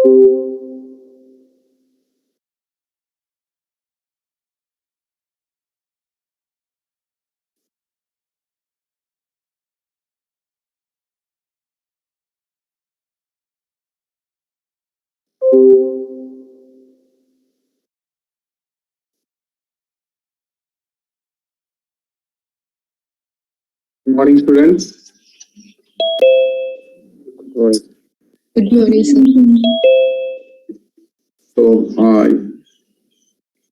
Good morning, students. Good morning, sir. So,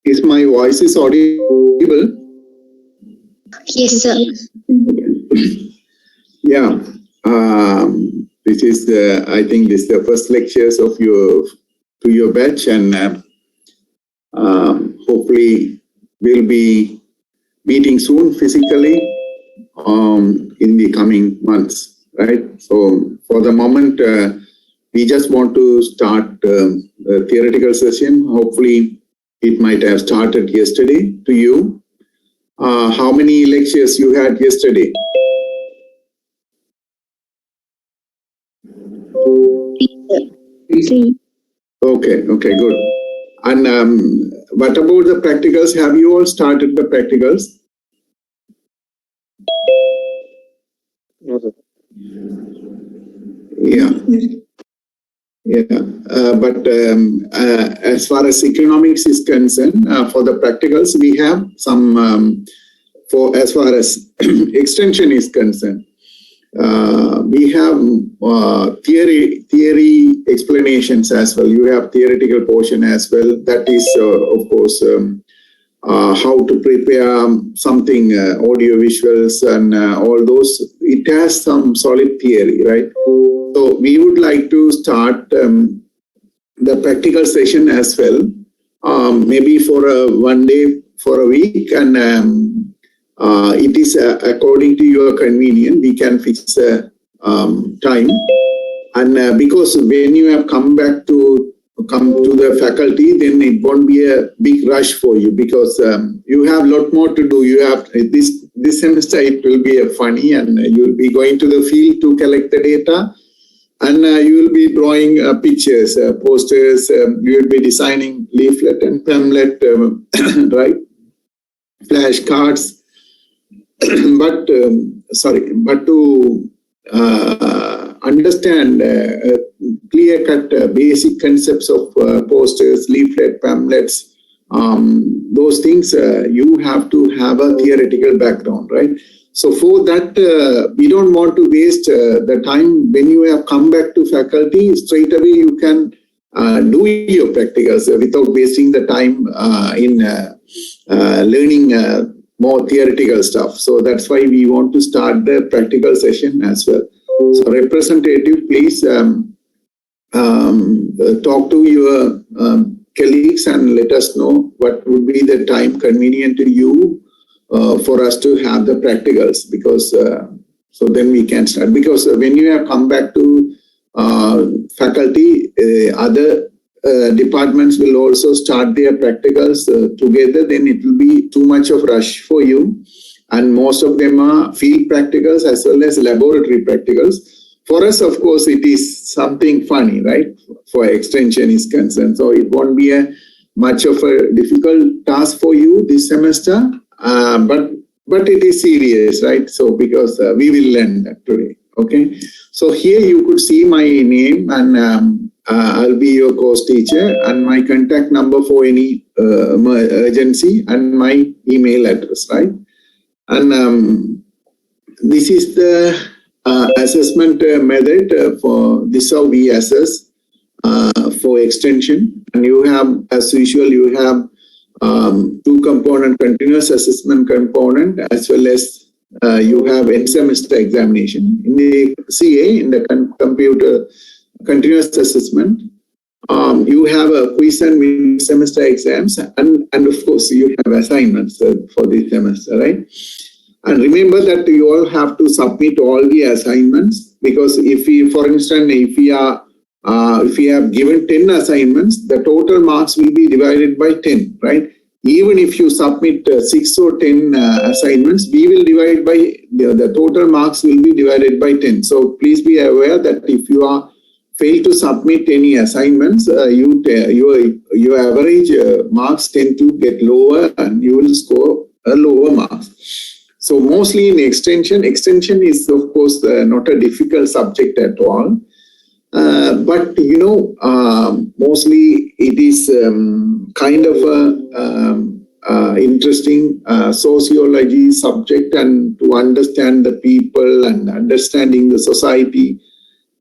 is my voice is audible? Yes, sir. Yeah. This is the. I think this is the first lectures of your batch, and hopefully we'll be meeting soon physically in the coming months, right? So for the moment, we just want to start a theoretical session. Hopefully it might have started yesterday to you. How many lectures you had yesterday? Okay, good. And what about the practicals? Have you all started the practicals? No, sir. Yeah. But as far as economics is concerned, for the practicals, we have some, as far as extension is concerned, we have theory explanations as well. You have theoretical portion as well. That is, of course, how to prepare something, audio visuals and all those. It has some solid theory, right? So we would like to start the practical session as well, maybe for one day for a week, and it is according to your convenience. We can fix a time, and because when you have come to the faculty, then it won't be a big rush for you, because you have a lot more to do. You have this semester, it will be funny, and you'll be going to the field to collect the data, and you will be drawing pictures, posters. You will be designing leaflet and pamphlet, right? Flashcards. But to understand clear-cut basic concepts of posters, leaflet, pamphlets, those things, you have to have a theoretical background, right? So for that, we don't want to waste the time. When you have come back to faculty, straight away you can do your practicals without wasting the time in learning more theoretical stuff. So that's why we want to start the practical session as well. So representative, please talk to your colleagues and let us know what would be the time convenient to you for us to have the practicals, because so then we can start. Because when you have come back to faculty, other departments will also start their practicals together. Then it will be too much of rush for you, and most of them are field practicals as well as laboratory practicals. For us, of course, it is something funny, right? For extension is concerned, so it won't be a much of a difficult task for you this semester. But it is serious, right? So because we will learn that today. Okay. So here you could see my name, and I'll be your course teacher, and my contact number for any urgency, and my email address, right? And this is the assessment method for this. How we assess for extension, and you have, as usual, you have two-component continuous assessment component, as well as you have end semester examination. In the CA, in the computer continuous assessment, you have a quiz and mid semester exams, and of course you have assignments for this semester, right? And remember that you all have to submit all the assignments, because if we, for instance, if we have given 10 assignments, the total marks will be divided by 10, right? Even if you submit 6 or 10 assignments, we will divide by the total marks will be divided by 10. So please be aware that if you are fail to submit any assignments, your average marks tend to get lower and you will score a lower marks. So mostly in extension is of course not a difficult subject at all. But mostly it is kind of a interesting sociology subject, and to understand the people and understanding the society,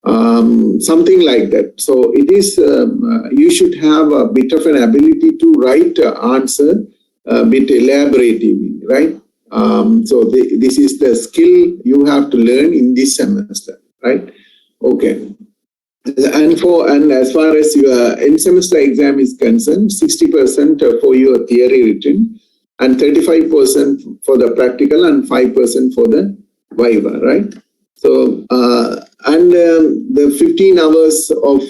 something like that. So it is you should have a bit of an ability to write answer a bit elaboratively, right? So this is the skill you have to learn in this semester, right? Okay. And as far as your end semester exam is concerned, 60% for your theory written, and 35% for the practical, and 5% for the viva, right? So the 15 hours of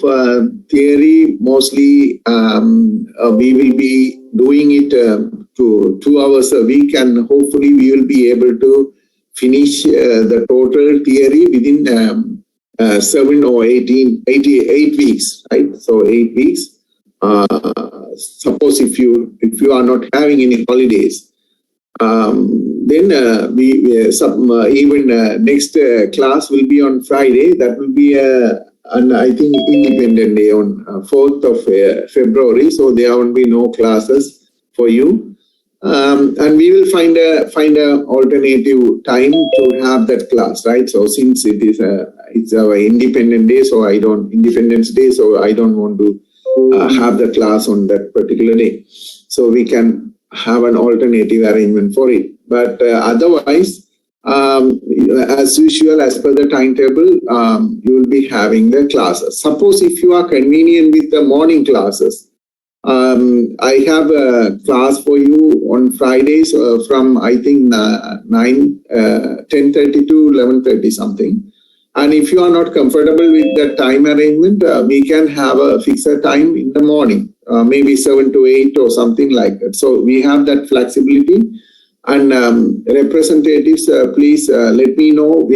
theory, mostly we will be doing it to 2 hours a week, and hopefully we will be able to finish the total theory within 7 or 8 weeks, right? So 8 weeks. Suppose if you are not having any holidays, then even next class will be on Friday. That will be I think independent day on 4th of February. So there will be no classes for you. And we will find a alternative time to have that class, right? So since it's our Independence Day, so I don't want to have the class on that particular day. So we can have an alternative arrangement for it. But otherwise, as usual, as per the timetable, you will be having the classes. Suppose if you are convenient with the morning classes, I have a class for you on Fridays from I think 10:30 to 11:30 something. And if you are not comfortable with the time arrangement, we can have a fixed time in the morning, maybe 7 to 8 or something like that. So we have that flexibility. And representatives, please let me know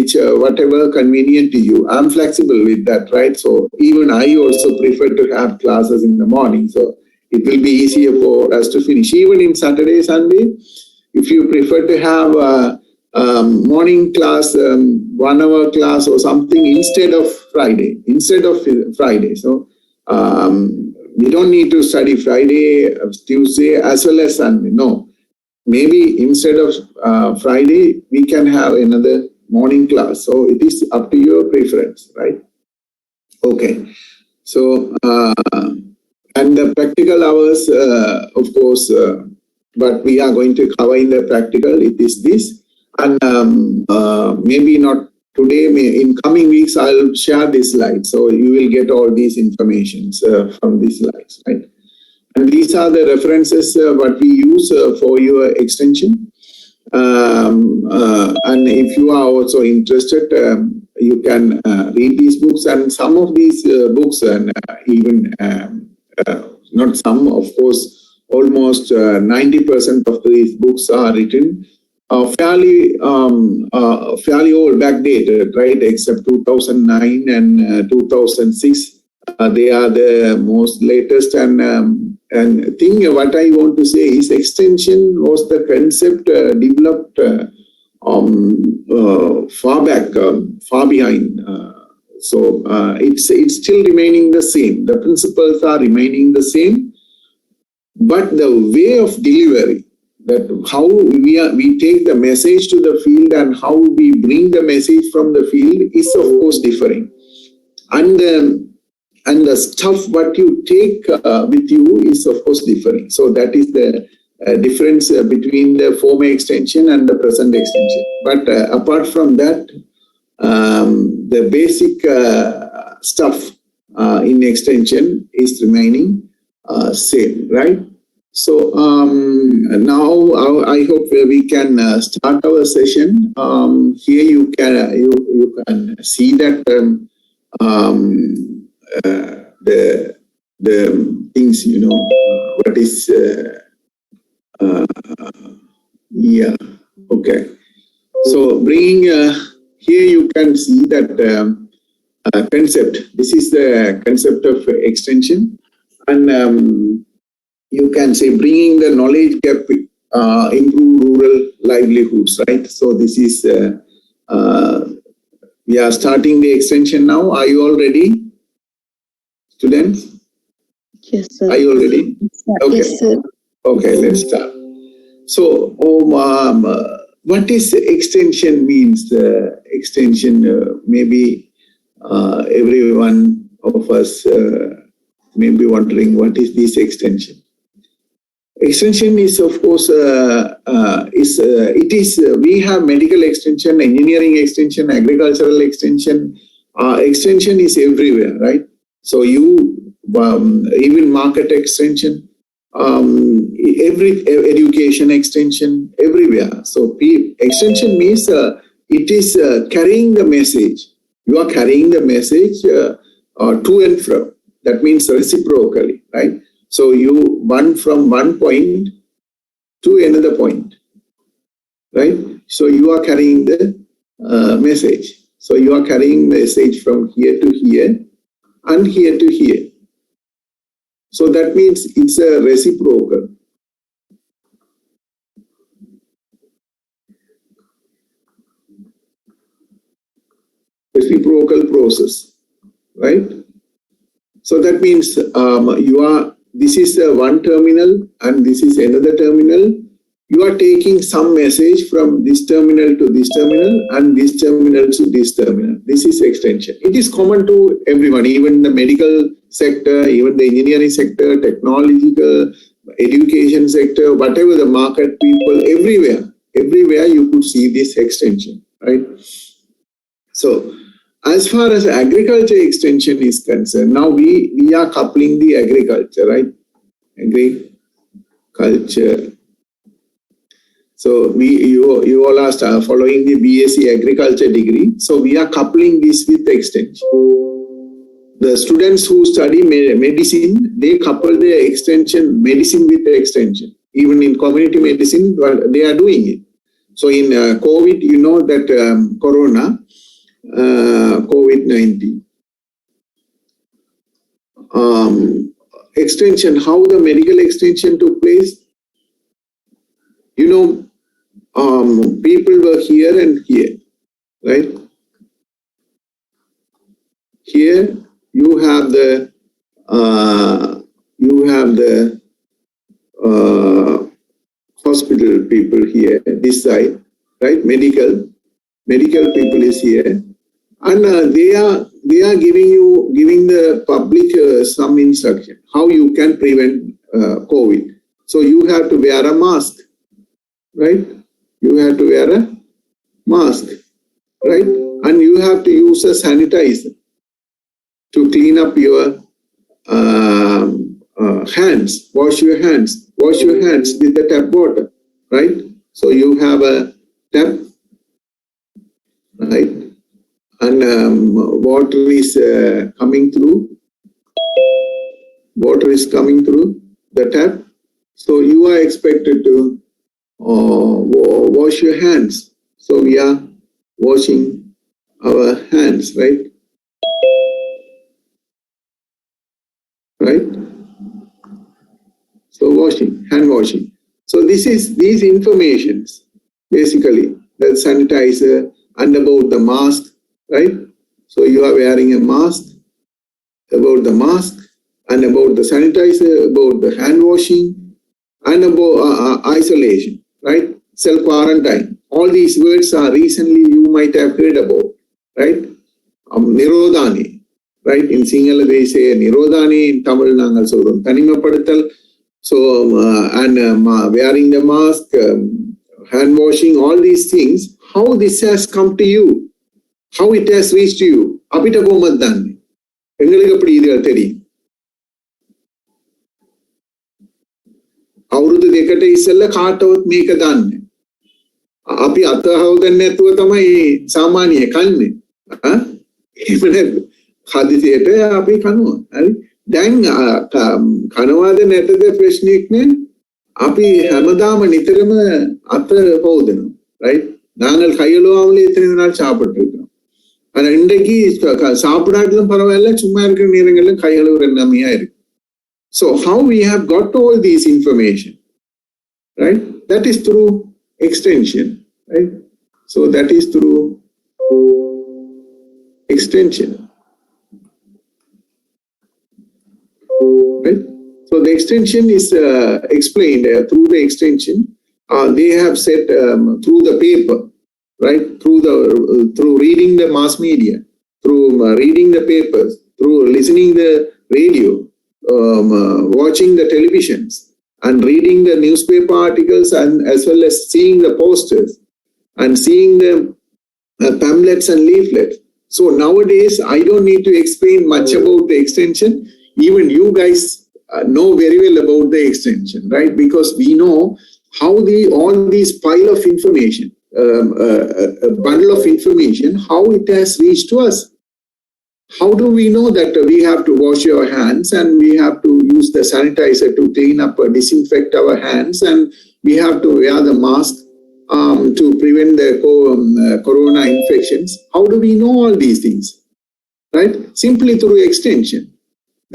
whatever convenient to you. I'm flexible with that, right? So even I also prefer to have classes in the morning. So it will be easier for us to finish. Even in Saturday, Sunday, if you prefer to have a morning class, 1 hour class or something instead of Friday. So we don't need to study Friday, Tuesday, as well as Sunday. No. Maybe instead of Friday, we can have another morning class. So it is up to your preference, right? Okay. So, and the practical hours, of course, but we are going to cover in the practical, it is this. And maybe not today, in coming weeks, I'll share this slide. So you will get all these informations from these slides, right? And these are the references what we use for your extension. And if you are also interested, you can read these books. And some of these books, and even not some, of course, almost 90% of these books are written fairly old, backdated, right? Except 2009 and 2006. They are the most latest. And thing what I want to say is extension was the concept developed far back, far behind. So it's still remaining the same. The principles are remaining the same, but the way of delivery, that how we take the message to the field and how we bring the message from the field is of course differing. And the stuff what you take with you is of course differing. So that is the difference between the former extension and the present extension. But apart from that, the basic stuff in extension is remaining same, right? So now I hope we can start our session. Here you can see that the things, what is yeah, okay. So bringing here you can see that concept. This is the concept of extension, and you can say bringing the knowledge gap, improve rural livelihoods, right? So this is, we are starting the extension now. Are you all ready, students? Yes, sir. Are you all ready? Okay. Yes, sir. Okay, let's start. So, what is extension means? Extension, maybe every one of us may be wondering what is this extension. Extension is, of course, we have medical extension, engineering extension, agricultural extension. Extension is everywhere, right? So even market extension, every education extension, everywhere. So extension means it is carrying the message. You are carrying the message to and from. That means reciprocally, right? So you run from one point to another point, right? So you are carrying the message. So you are carrying message from here to here and here to here. So that means it's a reciprocal. Reciprocal process, right? So that means this is one terminal and this is another terminal. You are taking some message from this terminal to this terminal and this terminal to this terminal. This is extension. It is common to everyone, even the medical sector, even the engineering sector, technological, education sector, whatever the market people, everywhere you could see this extension, right? So, as far as agriculture extension is concerned, now we are coupling the agriculture, right? Agriculture. So you all are following the BSc agriculture degree. So we are coupling this with extension. The students who study medicine, they couple the extension, medicine with the extension. Even in community medicine, they are doing it. So in COVID, you know that Corona, COVID-19. Extension, how the medical extension took place. You know, people were here and here, right? Here you have the hospital people here, this side, right? Medical people is here. And they are giving the public some instruction how you can prevent COVID. So you have to wear a mask, right? You have to wear a mask, right? And you have to use a sanitizer to clean up your hands. Wash your hands with the tap water, right? So you have a tap, right? And water is coming through the tap. So you are expected to wash your hands. So we are washing our hands, right? Right? So hand washing. So these informations, basically, the sanitizer and about the mask, right? So you are wearing a mask, about the mask, and about the sanitizer, about the hand washing, and about isolation, right? Self-quarantine. All these words are recently you might have heard about, right? Nirodhani, right? In Sinhala they say Nirodhani, in Tamil nangal solrom Tanimapaduttal. So, wearing the mask, hand washing, all these things, how this has come to you? How it has reached you? Apita komaddanne. Engalukku appadi idhu theriyum. අවුරුදු දෙකට ඉස්සෙල්ලා කාටවත් මේක දන්නේ. අපි අතහවදන්නේ නැතුව තමයි සාමාන්‍ය කන්නේ. එහෙම නේද? හදිසියට අපි කනවා. හරි? දැන් කනවාද නැතද ප්‍රශ්නයක් නේ? අපි හැමදාම නිතරම අත හොදනවා. right? நாங்கள் கையெழுவாமலே எத்தனை நாள் சாப்பிட்டு இருக்கோம். இன்றைக்கு சாப்பிடாட்டிலும் பரவாயில்ல, சும்மா இருக்கிற நேரங்களிலும் கை கழுவுற நிலைமையா இருக்கு. So how we have got all these information, right? That is through extension, right? So that is through extension, right? So the extension is explained through the extension. They have said through the paper, right? Through reading the mass media, through reading the papers, through listening the radio, watching the televisions, and reading the newspaper articles, and as well as seeing the posters and seeing the pamphlets and leaflets. So nowadays, I don't need to explain much about the extension. Even you guys know very well about the extension, right? Because we know how all these pile of information, a bundle of information, how it has reached to us. How do we know that we have to wash our hands and we have to use the sanitizer to clean up or disinfect our hands, and we have to wear the mask to prevent the corona infections? How do we know all these things? Right? Simply through extension.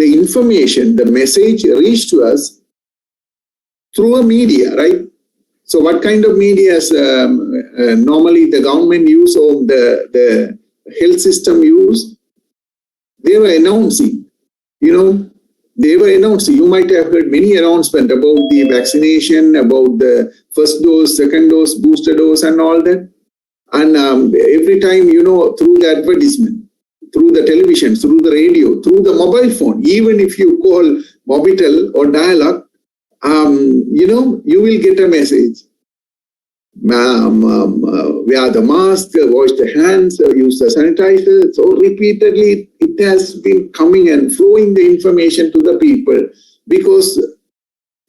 The information, the message reached to us through a media, right? So what kind of media normally the government use or the health system use? They were announcing, You might have heard many announcements about the vaccination, about the first dose, second dose, booster dose, and all that. And every time, through the advertisement, through the television, through the radio, through the mobile phone, even if you call Mobitel or dial-up, you will get a message. Wear the mask, wash the hands, use the sanitizer. So repeatedly, it has been coming and flowing the information to the people because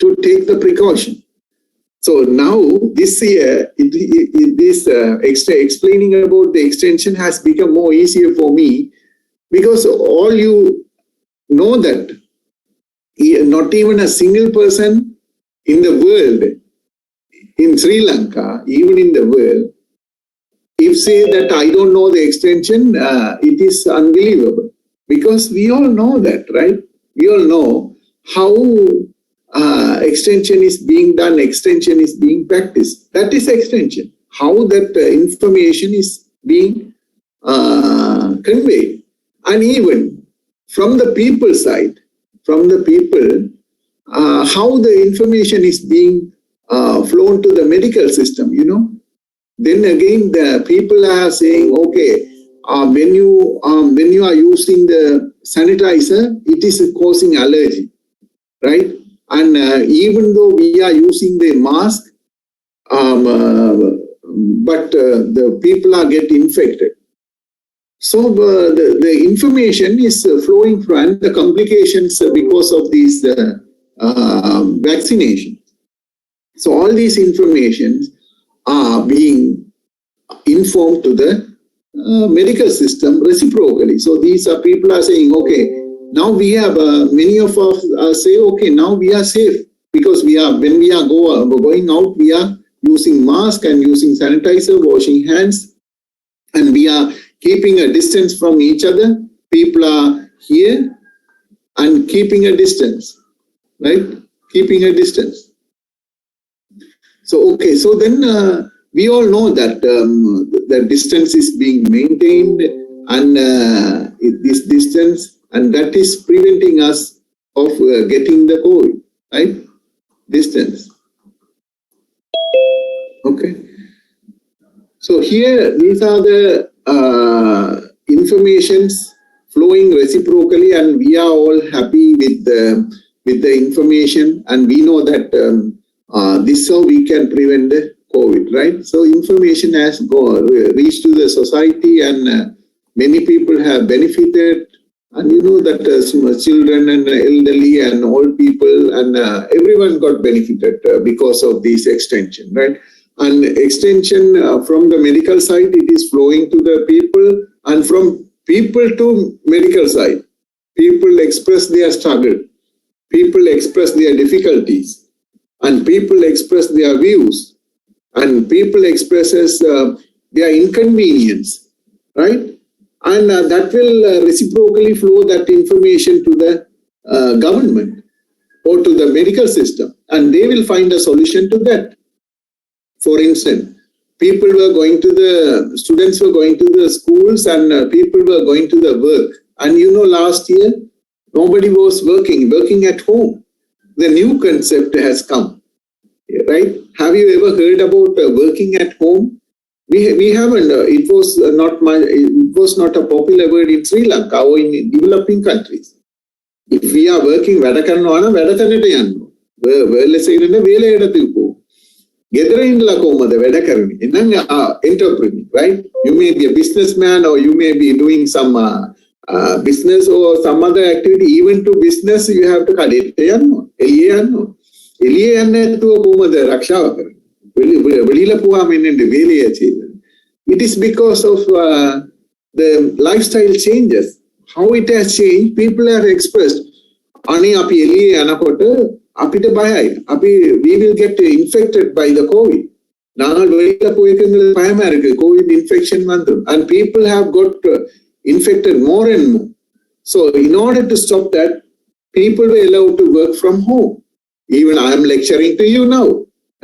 to take the precaution. So now this year, explaining about the extension has become more easier for me, because all you know that not even a single person in the world, in Sri Lanka, even in the world, if say that I don't know the extension, it is unbelievable. Because we all know that, right? We all know how extension is being done, extension is being practiced. That is extension. How that information is being conveyed. And even from the people side, how the information is being flown to the medical system, Then again, the people are saying, okay, when you are using the sanitizer, it is causing allergy, right? And even though we are using the mask, but the people are getting infected. So the information is flowing from the complications because of these vaccination. So all these informations are being informed to the medical system reciprocally. So these are people are saying, okay, now we have many of us say, okay, now we are safe, because when we are going out, we are using mask and using sanitizer, washing hands, and we are keeping a distance from each other. People are here and keeping a distance, right? Keeping a distance. So, okay, so then we all know that the distance is being maintained, and this distance, and that is preventing us of getting the COVID, right? Distance. Okay. So here, these are the informations flowing reciprocally, and we are all happy with the information, and we know that this is how we can prevent the COVID, right? So information has reached to the society, and many people have benefited, and that children and elderly and old people and everyone got benefited because of this extension, right? And extension from the medical side, it is flowing to the people, and from people to medical side, people express their struggle, people express their difficulties, and people express their views, and people expresses their inconvenience, right? And that will reciprocally flow that information to the government or to the medical system, and they will find a solution to that. For instance, students were going to the schools, and people were going to the work. And last year, nobody was working at home. The new concept has come, right? Have you ever heard about working at home? We haven't. It was not a popular word in Sri Lanka or in developing countries. If we are working, වැඩ කරනවා නම් වැඩ තැනට යන්න. වෙලෙසිරෙන වේලයටදී පො. ගෙදර ඉඳලා කොහමද වැඩ කරන්නේ? එහෙනම් entrepreneur, right? You may be a businessman, or you may be doing some business or some other activity. Even to business, you have to කඩේට යන්න. එළියේ යන්න. එළියේ යන්නේ නැතුව කොහමද රක්ෂාව කරන්නේ? வெளியில போகாம என்னென்று வேலையை செய்வது. It is because of the lifestyle changes. How it has changed, people are expressed. Ani api eliye anakotta apita bayai. We will get infected by the COVID. Nangal velila poyekanga bayama irukku COVID infection vandrum, and people have got infected more and more. So in order to stop that, people were allowed to work from home. Even I am lecturing to you now,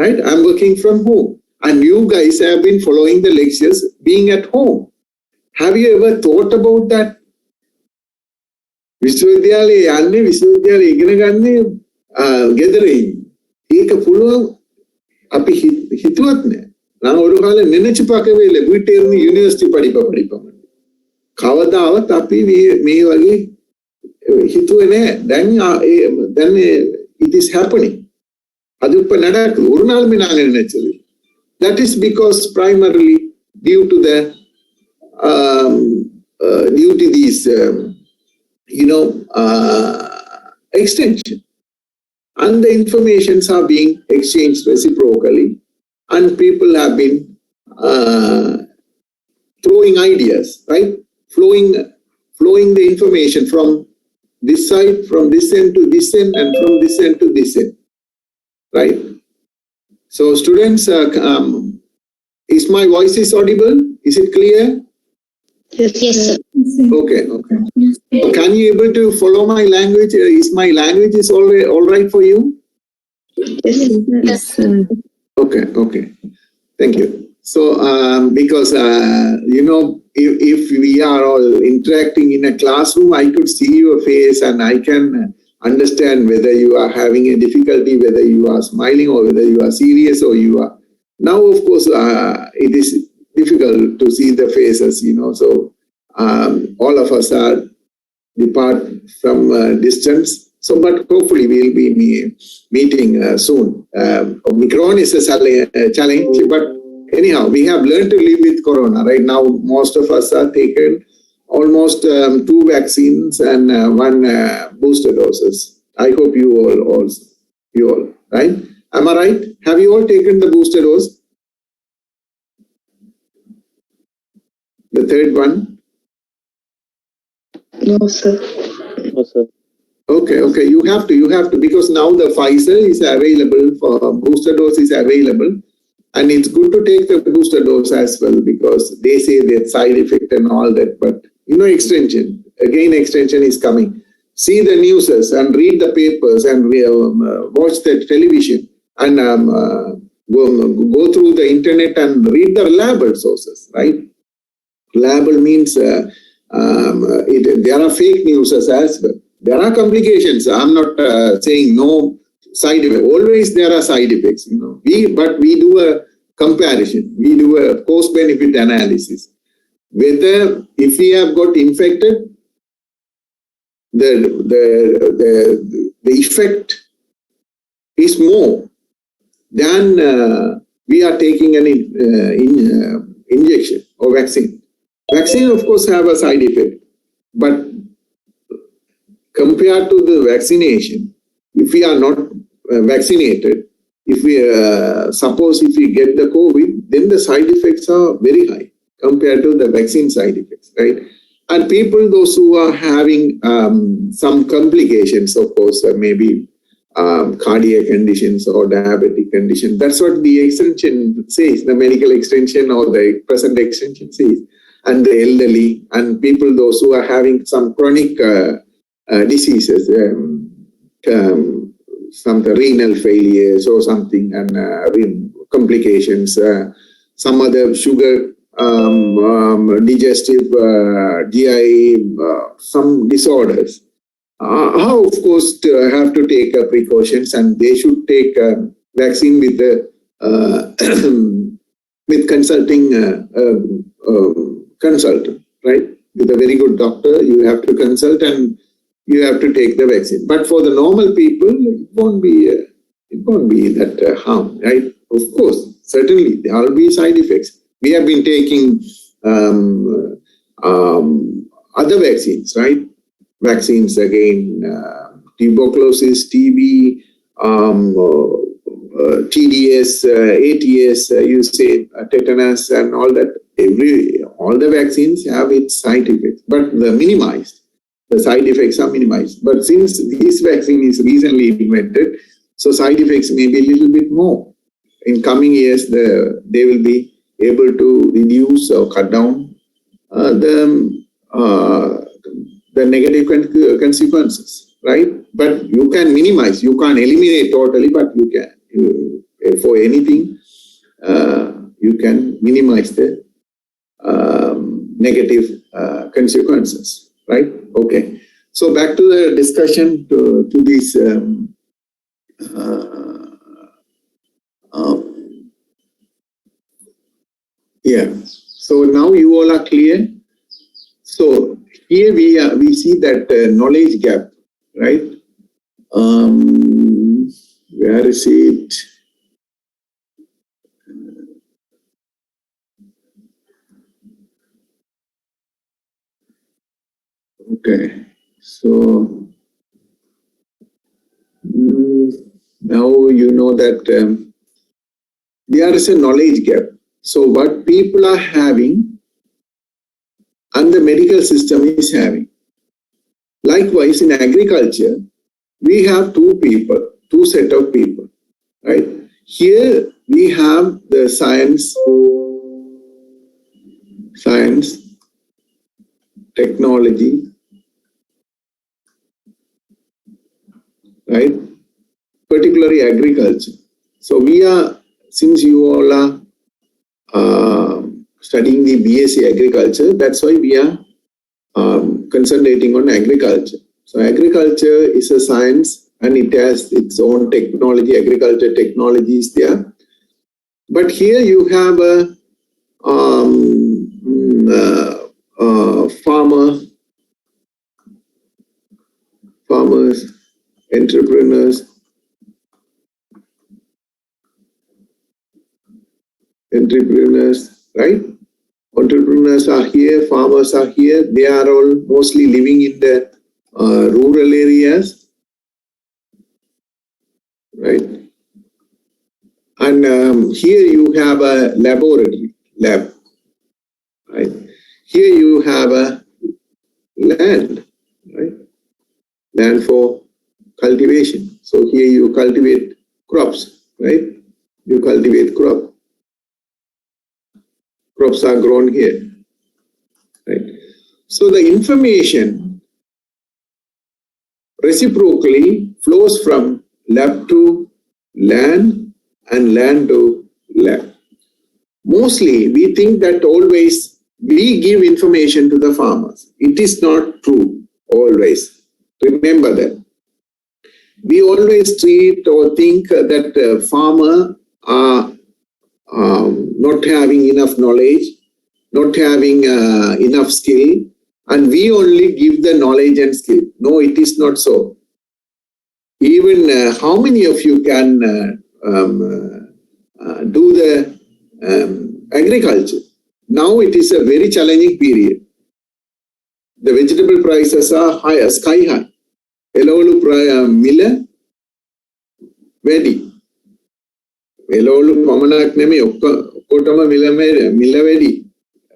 right? I am working from home, and you guys have been following the lectures being at home. Have you ever thought about that? විශ්වවිද්‍යාලයේ යන්නේ විශ්වවිද්‍යාලයේ ඉගෙන ගන්නේ ගෙදර ඉන්නේ. ඒක පුළුවන් අපි හිතුවත් නෑ. நான் ஒரு காலம் நினைச்சு பார்க்கவே இல்லை வீட்டே இருந்து யூனிவர்சிட்டி படிப்போம். කවදාවත් අපි මේ වගේ හිතුවේ නෑ. දැන් it is happening. அது இப்ப நடக்குது. ஒரு நாளுமே நாங்க நினைச்சது. That is because primarily due to these extension, and the informations are being exchanged reciprocally, and people have been throwing ideas, right? Flowing the information from this side, from this end to this end, and from this end to this end, right? So students, is my voice is audible? Is it clear? Yes, sir. Okay. So can you able to follow my language? Is my language is all right for you? Yes, sir. Okay. Thank you. So because if we are all interacting in a classroom, I could see your face and I can understand whether you are having a difficulty, whether you are smiling, or whether you are serious, or you are. Now, of course, it is difficult to see the faces, so all of us are depart from distance. So, but hopefully we'll be meeting soon. Omicron is a challenge, but anyhow, we have learned to live with Corona. Right now, most of us are taken almost 2 vaccines and 1 booster doses. I hope you all also. You all, right? Am I right? Have you all taken the booster dose? The third one? No, sir. No, sir. Okay. You have to, because now the Pfizer is available for booster dose is available, and it's good to take the booster dose as well, because they say that side effect and all that. But extension is coming. See the news and read the papers and watch the television and go through the internet and read the reliable sources, right? Reliable means there are fake news as well. There are complications. I'm not saying no side effects. Always there are side effects. But we do a comparison. We do a cost-benefit analysis. Whether if we have got infected, the effect is more than we are taking an injection or vaccine. Vaccine, of course, have a side effect, but compared to the vaccination, if we are not vaccinated, if we suppose if we get the COVID, then the side effects are very high compared to the vaccine side effects, right? And people, those who are having some complications, of course, maybe cardiac conditions or diabetic conditions. That's what the extension says, the medical extension or the present extension says. and the elderly, and people, those who are having some chronic diseases, some renal failures or something, and complications, some other sugar, digestive, GI, some disorders. Of course, have to take precautions, and they should take vaccine with the with consulting consultant, right? With a very good doctor, you have to consult and you have to take the vaccine. But for the normal people, it won't be that harm, right? Of course, certainly there will be side effects. We have been taking other vaccines, right? Vaccines again, tuberculosis, TB, TDS, ATS, you say tetanus, and all that. All the vaccines have its side effects, but they're minimized. The side effects are minimized. But since this vaccine is recently invented, so side effects may be a little bit more. In coming years, they will be able to reduce or cut down the negative consequences, right? But you can minimize. You can't eliminate totally, but you can. For anything, you can minimize the negative consequences, right? Okay. So back to the discussion to this. Yeah. So now you all are clear. So here we see that knowledge gap, right? Where is it? Okay. So now you know that there is a knowledge gap. So what people are having and the medical system is having. Likewise, in agriculture, we have two set of people, right? Here we have the science, technology, right? Particularly agriculture. So we are, since you all are studying the BSc agriculture, that's why we are concentrating on agriculture. So agriculture is a science and it has its own technology, agriculture technology is there. But here you have farmers, entrepreneurs, right? Entrepreneurs are here, farmers are here. They are all mostly living in the rural areas, right? And here you have a lab, right? Here you have a land, right? Land for cultivation. So here you cultivate crops, right? You cultivate crop. Crops are grown here, right? So the information reciprocally flows from lab to land and land to lab. Mostly we think that always we give information to the farmers. It is not true always. Remember that. We always treat or think that farmer are not having enough knowledge, not having enough skill, and we only give the knowledge and skill. No, it is not so. Even how many of you can do the agriculture? Now it is a very challenging period. The vegetable prices are higher, sky high. Elolu mila wedi. Elolu pamanak neme okkotama mila wedi.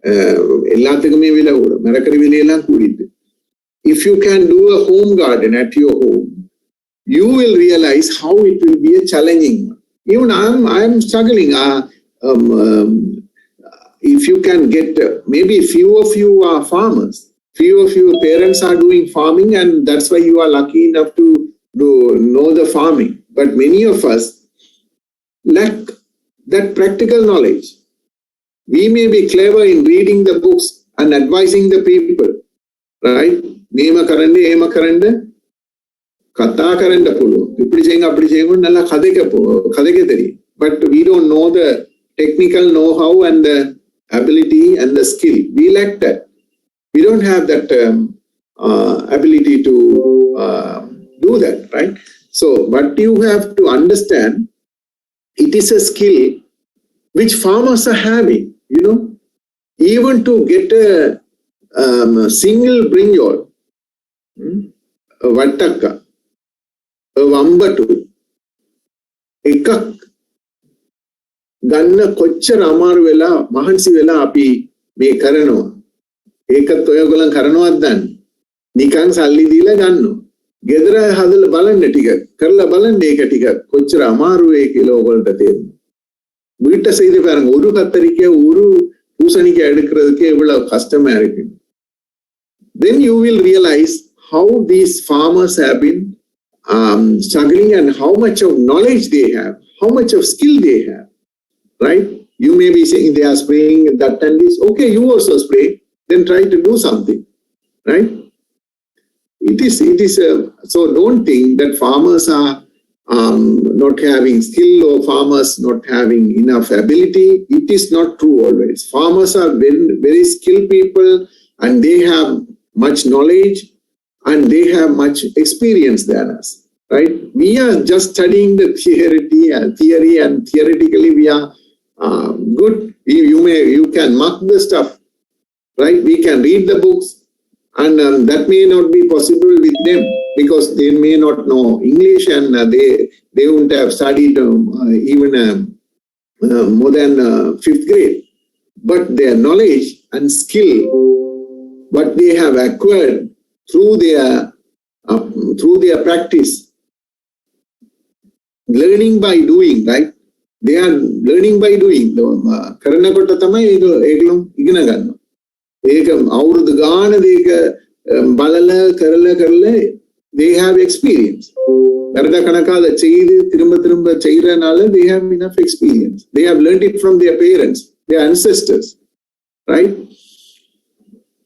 Ellathukame vila kuda. Merakari vila ellam koodiddu. If you can do a home garden at your home, you will realize how it will be a challenging one. Even I am struggling. if you can get, maybe few of you are farmers, few of your parents are doing farming, and that's why you are lucky enough to know the farming. But many of us lack that practical knowledge. We may be clever in reading the books and advising the people, right? Mema karande, ema karande, kata karanda pulu. Ipdi cheyenga, apdi cheyenga, nalla khadeke theri. But we don't know the technical know-how and the ability and the skill. We lack that. We don't have that ability to do that, right? So, but you have to understand, it is a skill which farmers are having, you know. Even to get a single brinjal, a vattaka, a vambatu, ekak, ganna kochchar amaru vela, mahansi vela api me karanawa. Ekat oyagolan karanawadda danne. Nikan salli dila gannu. Gedara hadala balanna tika, karala balanne eka tika, kochchar amaru e kilo ogalta therunnu. வீட்டை செய்து பாருங்க, ஒரு கத்தரிக்கை ஒரு பூசணிக்காய் எடுக்கிறதுக்கு எவ்வளவு கஷ்டமா இருக்கு. Then you will realize how these farmers have been struggling and how much of knowledge they have, how much of skill they have, right? You may be saying they are spraying that and this. Okay, you also spray. Then try to do something, right? It is. So don't think that farmers are not having skill or farmers not having enough ability. It is not true always. Farmers are very, very skilled people, and they have much knowledge and they have much experience than us, right? We are just studying the theory, and theoretically we are good. You can mark the stuff, right? We can read the books, and that may not be possible with them because they may not know English, and they won't have studied even more than 5th grade. But their knowledge and skill, what they have acquired through their practice, learning by doing, right? They are learning by doing. Karana kotta thamai eglum igna ganna. Ekam aurud gaana deka balala karala. They have experience. They have enough experience. They have learned it from their parents, their ancestors, right?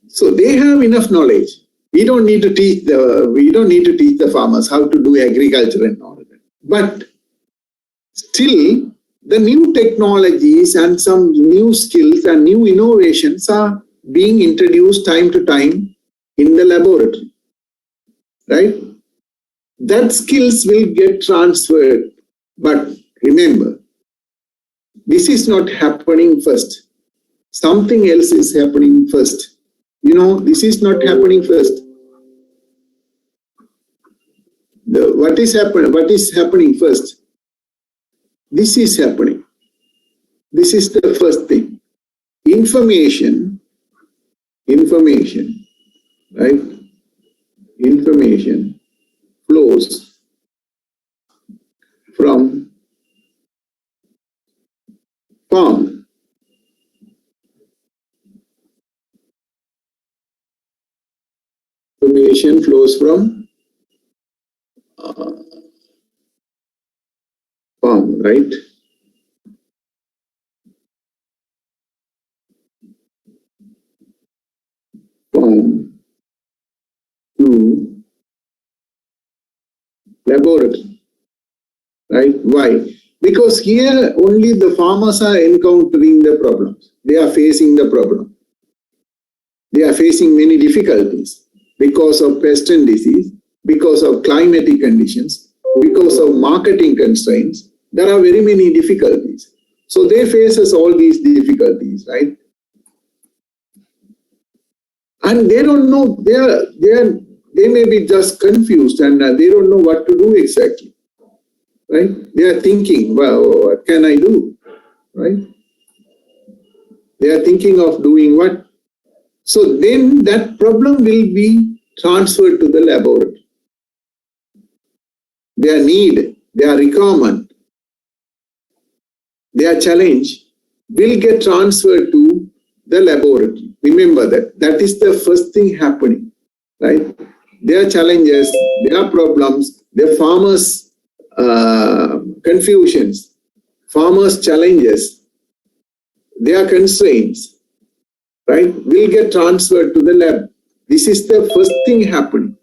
So they have enough knowledge. We don't need to teach the farmers how to do agriculture and all of that. But still, the new technologies and some new skills and new innovations are being introduced time to time in the laboratory. Right? That skills will get transferred. But remember, this is not happening first. Something else is happening first. You know, this is not happening first. What is happening first? This is happening. This is the first thing. Information, right? Information flows from farm. Information flows from farm, right? Farm to laboratory, right? Why? Because here only the farmers are encountering the problems. They are facing the problem. They are facing many difficulties because of pest and disease, because of climatic conditions, because of marketing constraints. There are very many difficulties. So they face all these difficulties, right? And they don't know, they may be just confused, and they don't know what to do exactly, right? They are thinking, well, what can I do, right? They are thinking of doing what? So then that problem will be transferred to the laboratory. Their need, their requirement, their challenge will get transferred to the laboratory. Remember that. That is the first thing happening, right? There are challenges, there are problems, there are farmers' confusions, farmers' challenges, there are constraints, right? Will get transferred to the lab. This is the first thing happening.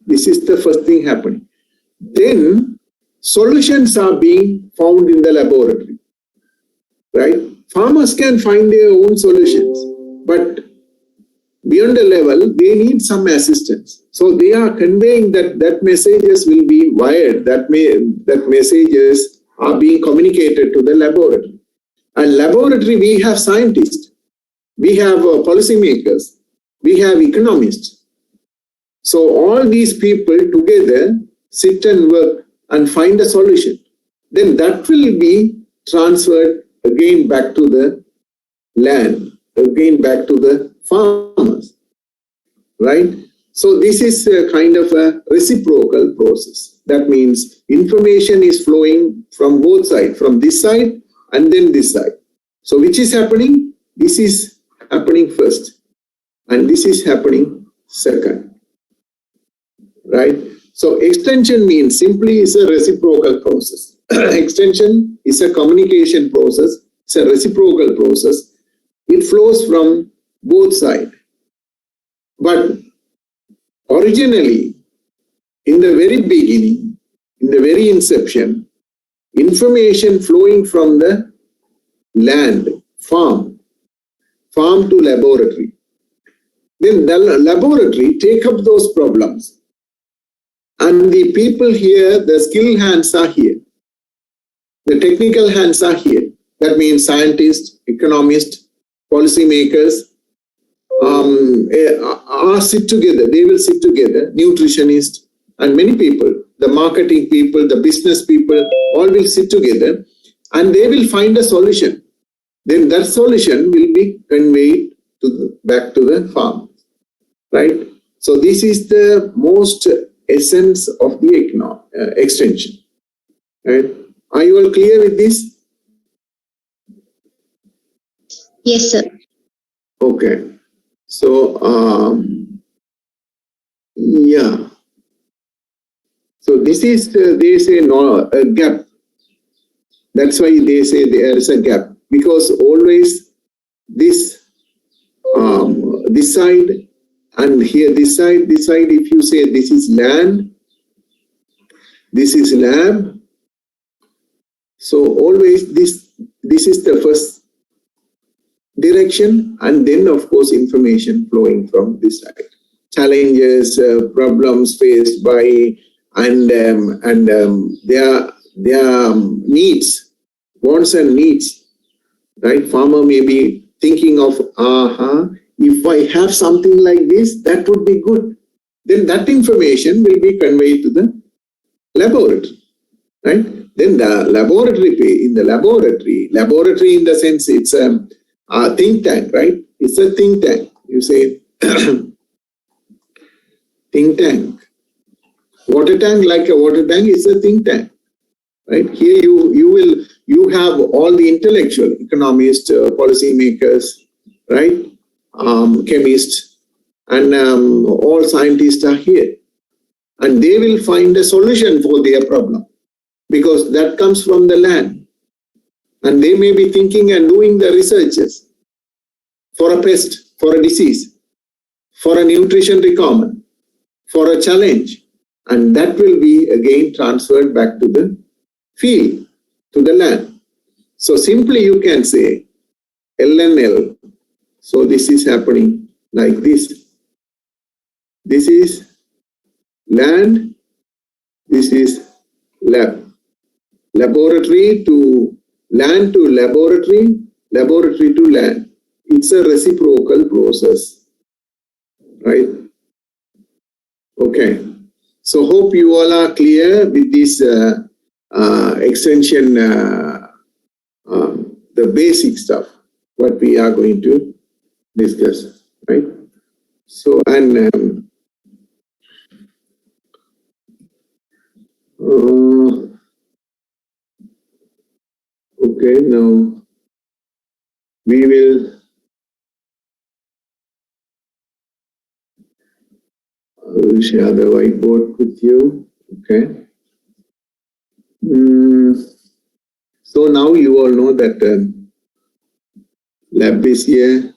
This is the first thing happening. Then solutions are being found in the laboratory, right? Farmers can find their own solutions, but beyond a level, they need some assistance. So they are conveying that messages will be wired, that messages are being communicated to the laboratory. And laboratory, we have scientists, we have policymakers, we have economists. So all these people together sit and work and find a solution. Then that will be transferred again back to the land, again back to the farmers, right? So this is a kind of a reciprocal process. That means information is flowing from both sides, from this side and then this side. So which is happening? This is happening first, and this is happening second, right? So extension means simply is a reciprocal process. Extension is a communication process. It's a reciprocal process. It flows from both sides. But originally, in the very beginning, in the very inception, information flowing from the land, farm to laboratory. Then the laboratory take up those problems. And the people here, the skilled hands are here. The technical hands are here. That means scientists, economists, policymakers are sit together. They will sit together, nutritionists and many people, the marketing people, the business people, all will sit together and they will find a solution. Then that solution will be conveyed back to the farm, right? So this is the most essence of the extension, right? Are you all clear with this? Yes, sir. Okay. So, yeah. So this is, they say no, a gap. That's why they say there is a gap. Because always this, this side and here this side, if you say this is land, this is lab. So always this is the first direction, and then of course information flowing from this side. Challenges, problems faced by, and their needs, wants and needs, right? Farmer may be thinking of, if I have something like this, that would be good. Then that information will be conveyed to the laboratory, right? Then the laboratory, in the laboratory in the sense it's a think tank, right? It's a think tank. You say think tank. Water tank, like a water tank, is a think tank, right? Here you have all the intellectual, economists, policymakers, right? Chemists, and all scientists are here, and they will find a solution for their problem because that comes from the land, and they may be thinking and doing the researches for a pest, for a disease, for a nutrition requirement, for a challenge, and that will be again transferred back to the field, to the land. So simply you can say L and L. So this is happening like this. This is land, this is lab. Laboratory to land to laboratory, laboratory to land. It's a reciprocal process, right? Okay. So hope you all are clear with this extension, the basic stuff, what we are going to discuss, right? So, and okay, now we will will share the whiteboard with you. Okay. So now you all know that lab is here,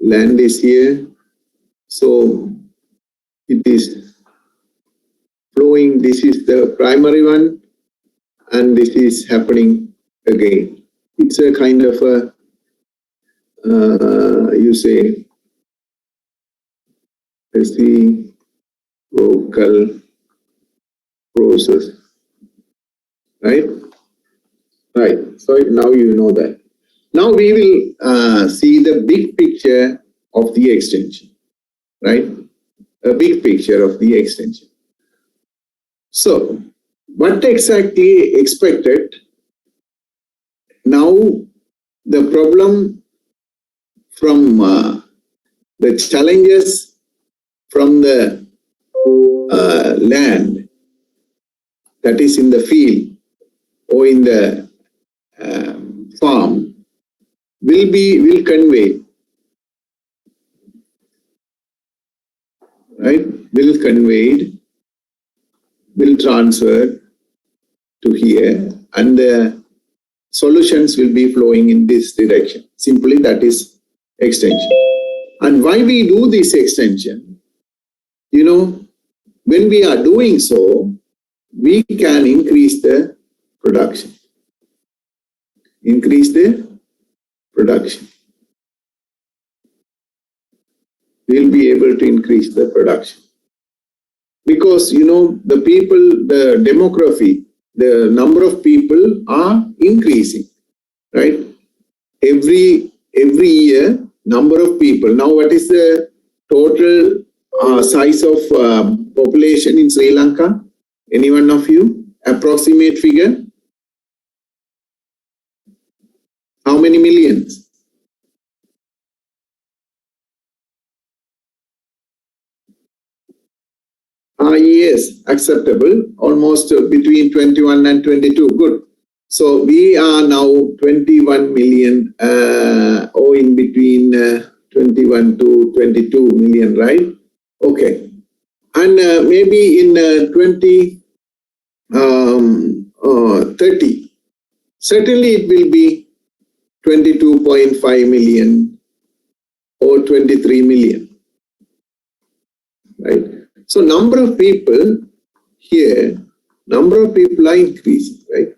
land is here. So it is flowing. This is the primary one, and this is happening again. It's a kind of a, you say, reciprocal process, right? Right. So now you know that. Now we will see the big picture of the extension, right? A big picture of the extension. So what exactly expected? Now the problem from the challenges from the land, that is in the field or in the farm, will convey, right? Will conveyed, will transfer to here, and the solutions will be flowing in this direction. Simply that is extension. And why we do this extension? You know, when we are doing so, we can increase the production. Increase the production. We'll be able to increase the production. Because, you know, the people, the demography, the number of people are increasing, right? Every year, number of people. Now, what is the total size of population in Sri Lanka? Any one of you? Approximate figure? How many millions? Yes, acceptable. Almost between 21 and 22. Good. So we are now 21 million, or in between 21 to 22 million, right? Okay. And maybe in 2030, certainly it will be 22.5 million or 23 million, right? So number of people here, number of people are increasing, right?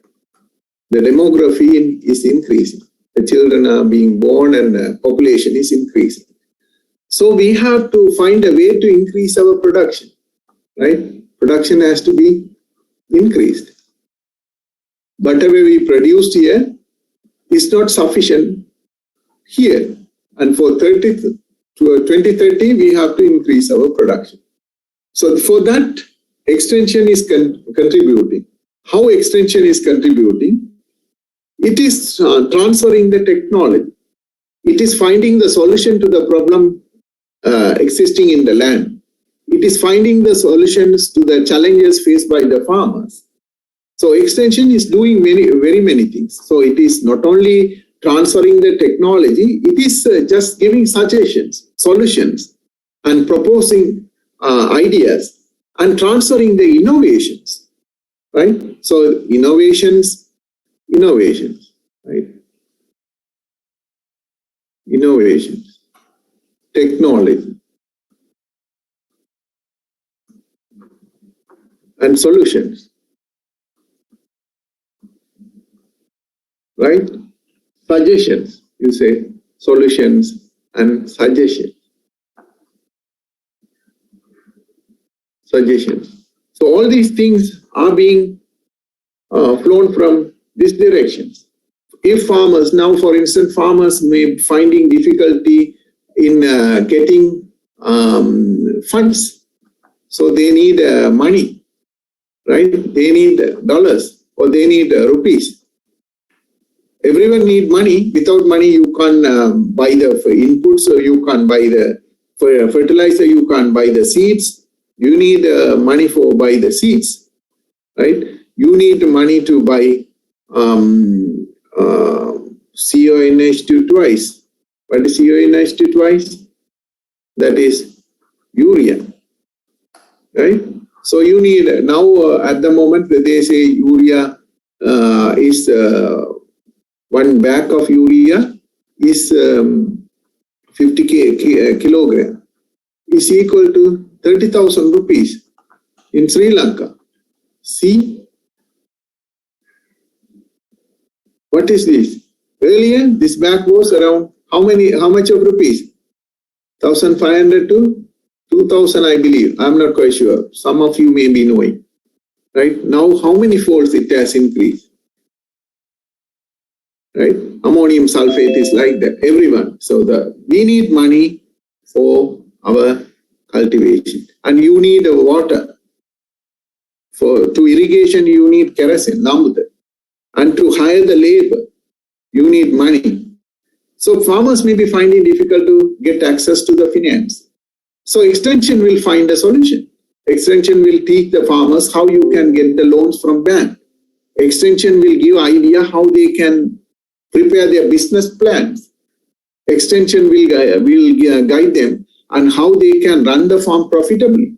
The demography is increasing. The children are being born and the population is increasing. So we have to find a way to increase our production, right? Production has to be increased. Whatever we produced here is not sufficient here. And for 2030, we have to increase our production. So for that, extension is contributing. How extension is contributing? It is transferring the technology. It is finding the solution to the problem existing in the land. It is finding the solutions to the challenges faced by the farmers. So extension is doing very many things. So it is not only transferring the technology, it is just giving suggestions, solutions, and proposing ideas, and transferring the innovations, right? So innovations, right? Innovations, technology, and solutions, right? Suggestions, you say, solutions and suggestions. Suggestions. So all these things are being flown from these directions. If farmers, now for instance, farmers may finding difficulty in getting funds, so they need money, right? They need dollars or they need rupees. Everyone need money. Without money, you can't buy the inputs, or you can't buy the fertilizer, you can't buy the seeds. You need money for buy the seeds, right? You need money to buy CONH2 twice. What is CONH2 twice? That is urea. right? So you need now at the moment they say urea is 1 bag of urea is 50 kilogram is equal to 30,000 rupees in Sri Lanka. See, what is this? Earlier, this bag was around how much of rupees? 1,500 to 2,000, I believe. I'm not quite sure. Some of you may be knowing. Right? Now, how many folds it has increased? Right? Ammonium sulfate is like that. Everyone. So we need money for our cultivation. And you need water. To irrigation, you need kerosene, namud. And to hire the labor, you need money. So farmers may be finding difficult to get access to the finance. So extension will find a solution. Extension will teach the farmers how you can get the loans from bank. Extension will give idea how they can prepare their business plans. Extension will guide them on how they can run the farm profitably.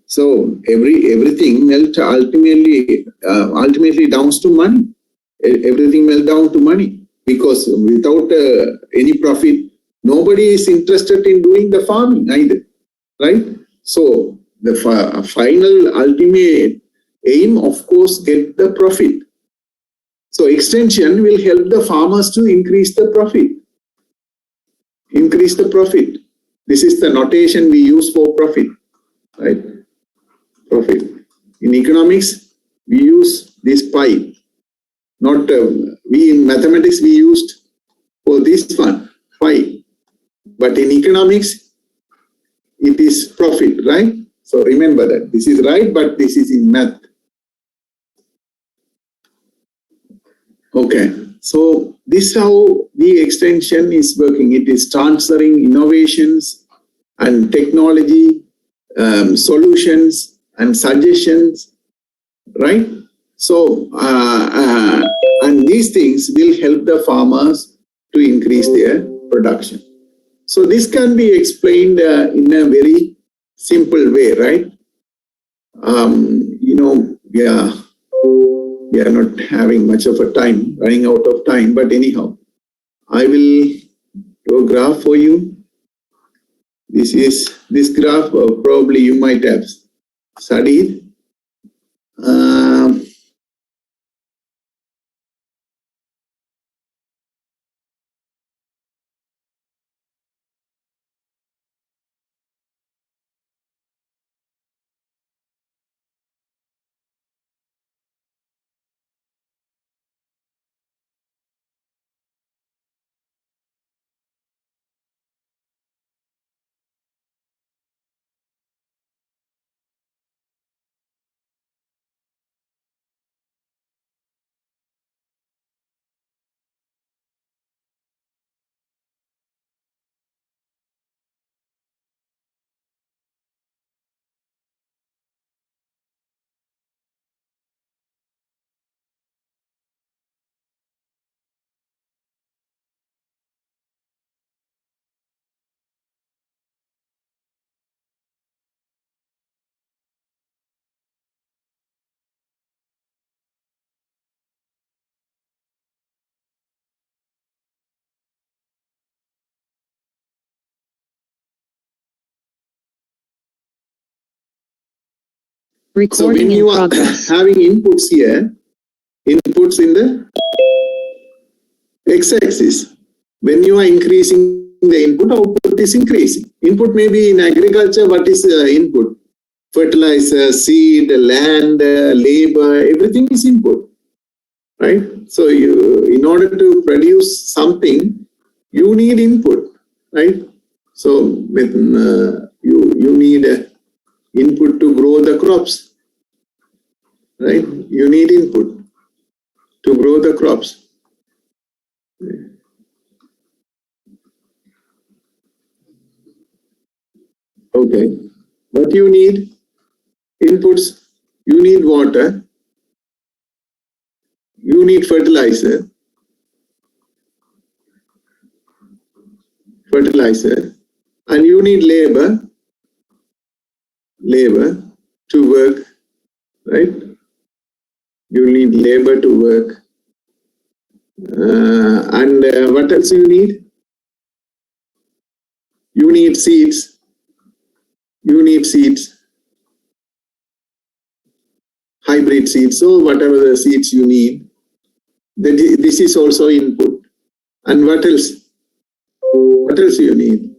So everything ultimately down to money. Everything melt down to money, because without any profit, nobody is interested in doing the farming either, right? So the final ultimate aim, of course, get the profit. So extension will help the farmers to increase the profit. Increase the profit. This is the notation we use for profit, right? Profit. In economics, we use this pi. Not we in mathematics we used for this one pi, but in economics it is profit, right? So remember that this is right, but this is in math. Okay, so this is how the extension is working. It is transferring innovations and technology, solutions and suggestions, right? So, and these things will help the farmers to increase their production. So this can be explained in a very simple way, right? We are not having much of a time, running out of time, but anyhow, I will do a graph for you. This graph probably you might have studied. Recording in progress. So when you are having inputs here, inputs in the x-axis, when you are increasing the input, output is increasing. Input may be in agriculture. What is input? Fertilizer, seed, land, labor, everything is input, right? So in order to produce something, you need input, right? So when you need input to grow the crops, right? You need input to grow the crops. Okay. What you need? Inputs. You need water. You need fertilizer. And you need labor. labor to work, right? You need labor to work. And what else you need? You need seeds. You need seeds. Hybrid seeds. So whatever the seeds you need, this is also input. And what else? What else you need?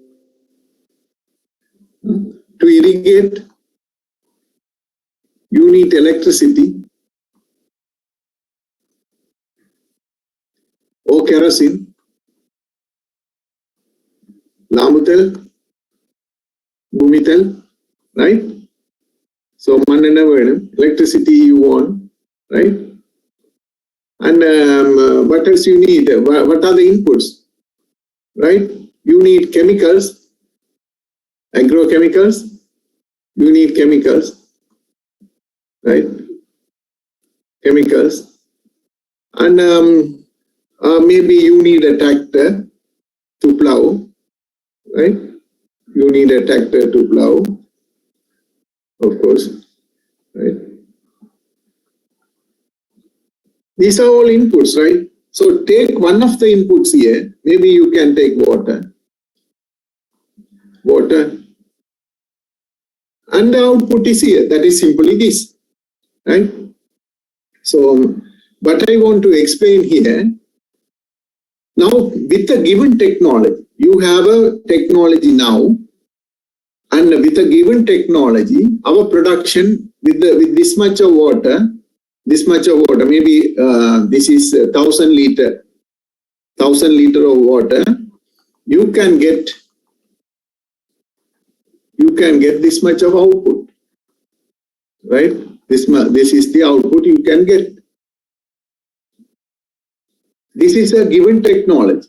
To irrigate, you need electricity or kerosene, lamutel, bumitel, right? So electricity you want, right? And what else you need? What are the inputs, right? You need chemicals, agrochemicals. You need chemicals, right? Chemicals. And maybe you need a tractor to plow, right? You need a tractor to plow, of course, right? These are all inputs, right? So take one of the inputs here. Maybe you can take water. Water. And the output is here. That is simply this, right? So what I want to explain here, now with a given technology, you have a technology now, and with a given technology, our production with this much of water, maybe this is 1,000 liter of water, you can get this much of output, right? This is the output you can get. This is a given technology,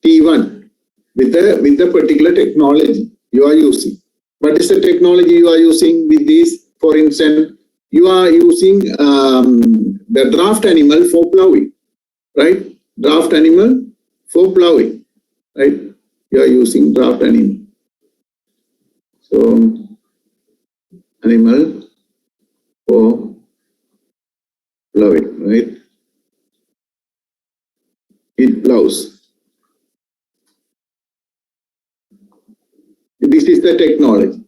T1, with the particular technology you are using. What is the technology you are using with this? For instance, you are using the draft animal for ploughing, right? Draft animal for ploughing, right? You are using draft animal. So, animal for ploughing, right? It ploughs. This is the technology,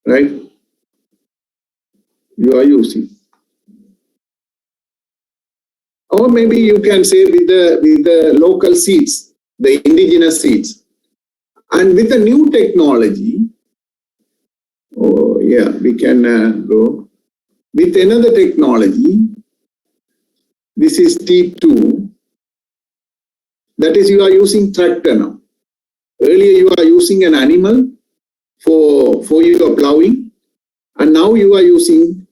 right? You are using. Or maybe you can say with the local seeds, the indigenous seeds. And with the new technology, oh yeah, we can go. With another technology, this is T2. That is, you are using tractor now. Earlier you are using an animal for your ploughing, and now you are using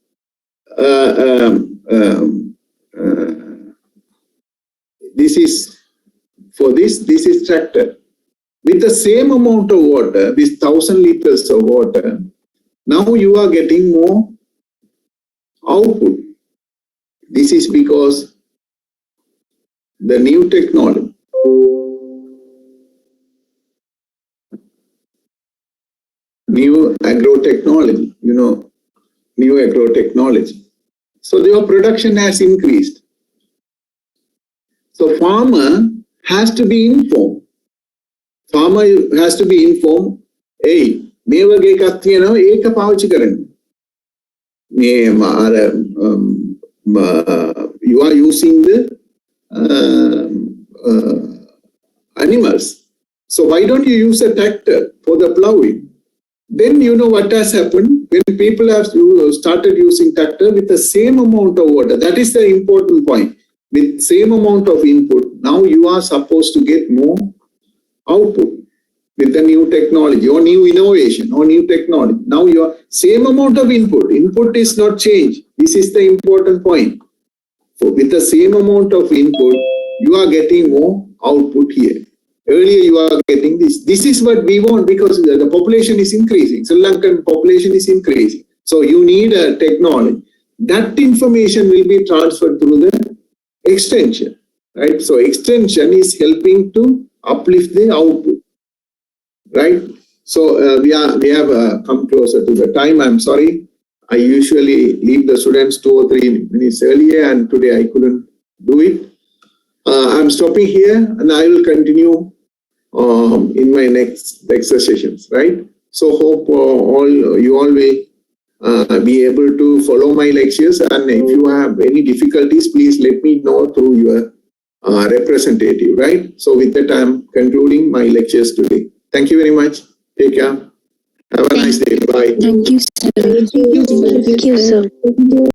this is for this is tractor. With the same amount of water, this 1,000 liters of water, now you are getting more output. This is because the new technology. New agro-technology, new agro-technology. So your production has increased. So farmer has to be informed. Farmer has to be informed, hey, මේ වගේ එකක් තියෙනවා ඒක පාවිච්චි කරන්න. You are using the animals. So why don't you use a tractor for the ploughing? Then you know what has happened when people have started using tractor with the same amount of water. That is the important point. With same amount of input, now you are supposed to get more output with the new technology or new innovation or new technology. Now you are same amount of input. Input is not changed. This is the important point. So with the same amount of input, you are getting more output here. Earlier you are getting this. This is what we want because the population is increasing. Sri Lankan population is increasing. So you need a technology. That information will be transferred through the extension, right? So extension is helping to uplift the output, right? So we have come closer to the time. I'm sorry. I usually leave the students 2 or 3 minutes earlier, and today I couldn't do it. I'm stopping here, and I will continue in my next sessions. Right. So hope you all will be able to follow my lectures, and if you have any difficulties, please let me know through your representative. Right. So with that, I'm concluding my lectures today. Thank you very much. Take care. Have a nice day. Bye. Thank you, sir. Thank you, sir. Thank you, sir.